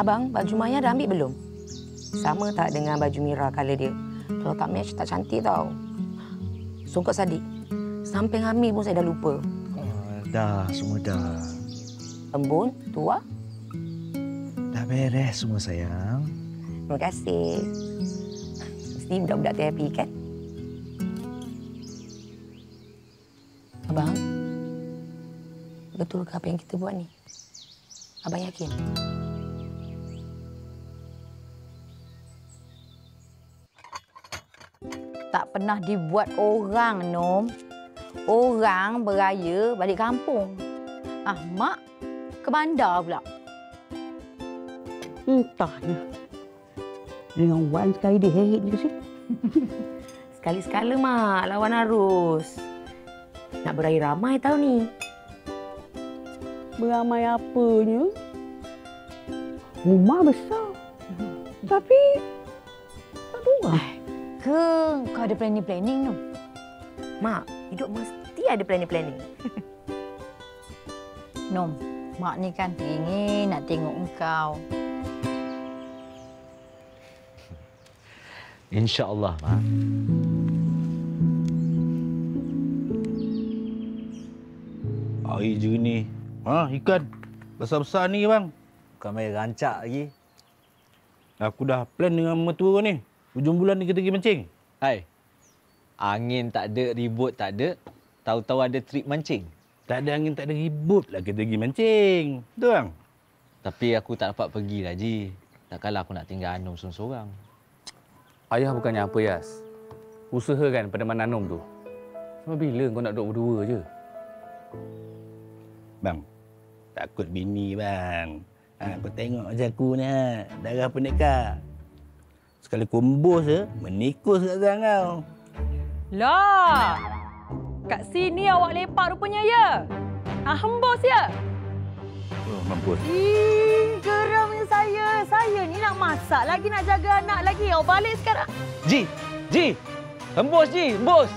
Abang, baju Maya dah ambil belum? Sama tak dengan baju Mira colour dia? Kalau tak match, tak cantik tau. Songkok Sadik, sampai hamil pun saya dah lupa. Dah, semua dah. Embun, tua. Dah beres semua, sayang. Terima kasih. Mesti budak-budak tu happy, kan? Abang, betul ke apa yang kita buat ni? Abang yakin? Tak pernah dibuat orang, Nom. Orang beraya balik kampung. Mak ke bandar pula. Entahnya. Dengan Wan sekali dia heret je sih. Sekali-sekala, Mak. Lawan arus. Nak beraya ramai tau ni. Beramai apanya? Rumah besar. Tapi tak ada orang. Ke kau ada planning-planning, Nom? Mak, hidup mesti ada planning-planning. Nom, Mak ni kan ingin nak tengok engkau. InsyaAllah, Mak. Air jernih. Ikan. Besar-besar ni, bang. Bukan main rancak lagi. Aku dah plan dengan mertua ni. Hujung bulan ni kita pergi mancing. Hai. Angin tak ada, ribut tak ada. Tahu-tahu ada trip mancing. Tak ada angin, tak ada ribut lah kita pergi mancing. Betul, bang? Tapi aku tak dapat pergi lah, Ji. Takkanlah aku nak tinggal Anom seorang-seorang. Ayah bukannya apa, Yas. Usahakan pada Mana Nom tu. Sampai bila kau nak duduk berdua je? Bang, takut bini, bang. Kau tengok macam aku ni, darah pendekar. Sekali kumbus je, menikus kat sang kau. Lah, kat sini awak lepak rupanya ya? Hembus ya? Oh, mampus. Geramnya saya. Saya ni nak masak lagi, nak jaga anak lagi. Awak balik sekarang. Ji! Hembus, Ji! Hembus!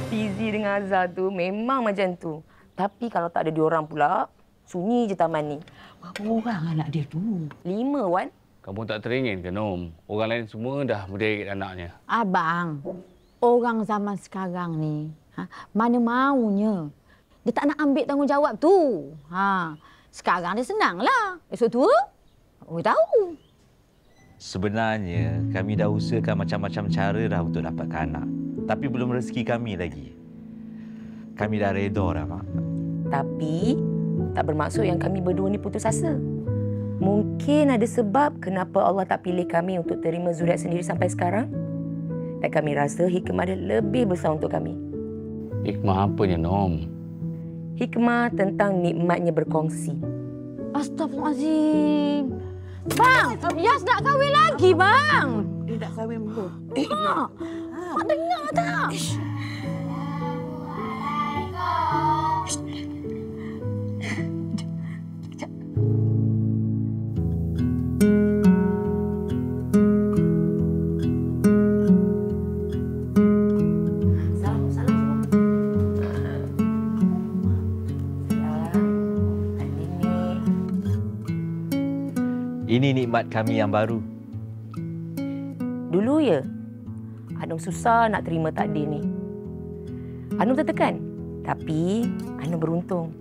Fizi dengan Azhar tu memang macam tu. Tapi kalau tak ada diorang pula, sunyi je taman ni. Berapa orang anak dia tu? 5, Wan. Kamu tak teringin ke, Nom? Orang lain semua dah menderit anaknya. Abang, orang zaman sekarang ni, mana maunya. Dia tak nak ambil tanggungjawab tu. Sekarang dia senanglah. Esok tua, orang tahu. Sebenarnya, kami dah usahakan macam-macam cara dah untuk dapatkan anak. Tapi belum rezeki kami lagi. Kami dah reda dah, Mak. Tapi, tak bermaksud yang kami berdua ni putus asa. Mungkin ada sebab kenapa Allah tak pilih kami untuk terima zuriat sendiri sampai sekarang. Dan kami rasa hikmah dia lebih besar untuk kami. Hikmah apanya, Nom? Hikmah tentang nikmatnya berkongsi. Astaghfirullahaladzim. Bang, Yas nak kahwin lagi, Bang. Dia nak kahwin belum? Mak dengar tak? Ini nikmat kami yang baru. Dulu ya, Anom susah nak terima takdir ni. Anom tertekan. Tapi Anom beruntung.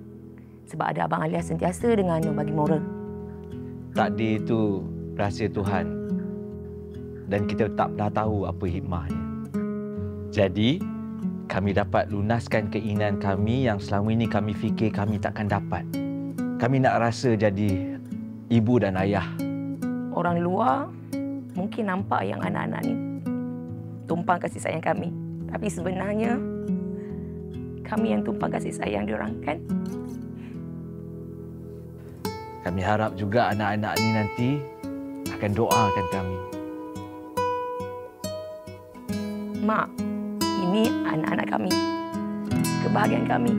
Sebab ada Abang Alias sentiasa dengan Anom bagi moral. Takdir itu rahsia Tuhan. Dan kita tak pernah tahu apa hikmahnya. Jadi, kami dapat lunaskan keinginan kami yang selama ini kami fikir kami takkan dapat. Kami nak rasa jadi ibu dan ayah. Orang luar mungkin nampak yang anak-anak ni tumpang kasih sayang kami. Tapi sebenarnya, kami yang tumpang kasih sayang diorang, kan? Kami harap juga anak-anak ni nanti akan doakan kami. Mak, ini anak-anak kami. Kebahagiaan kami.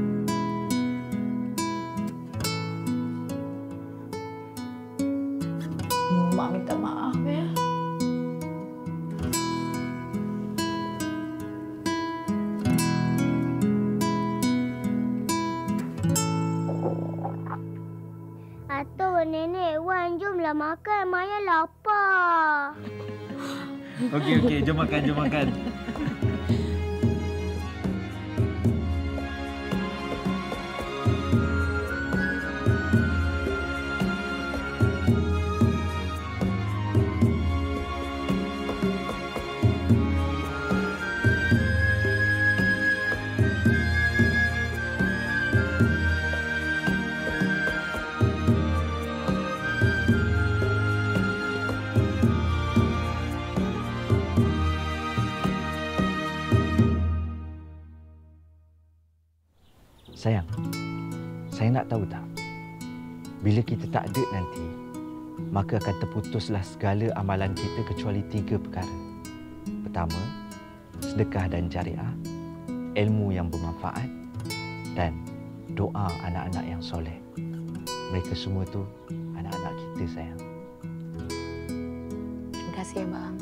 Mak minta maaf ya. Atuk Nenek Wan, jomlah makan. Maya lapar. Okey, jom makan. Sayang, saya nak tahu tak? Bila kita tak ada nanti, maka akan terputuslah segala amalan kita kecuali 3 perkara. Pertama, sedekah dan jariah, ilmu yang bermanfaat dan doa anak-anak yang soleh. Mereka semua tu anak-anak kita, sayang. Terima kasih, Abang.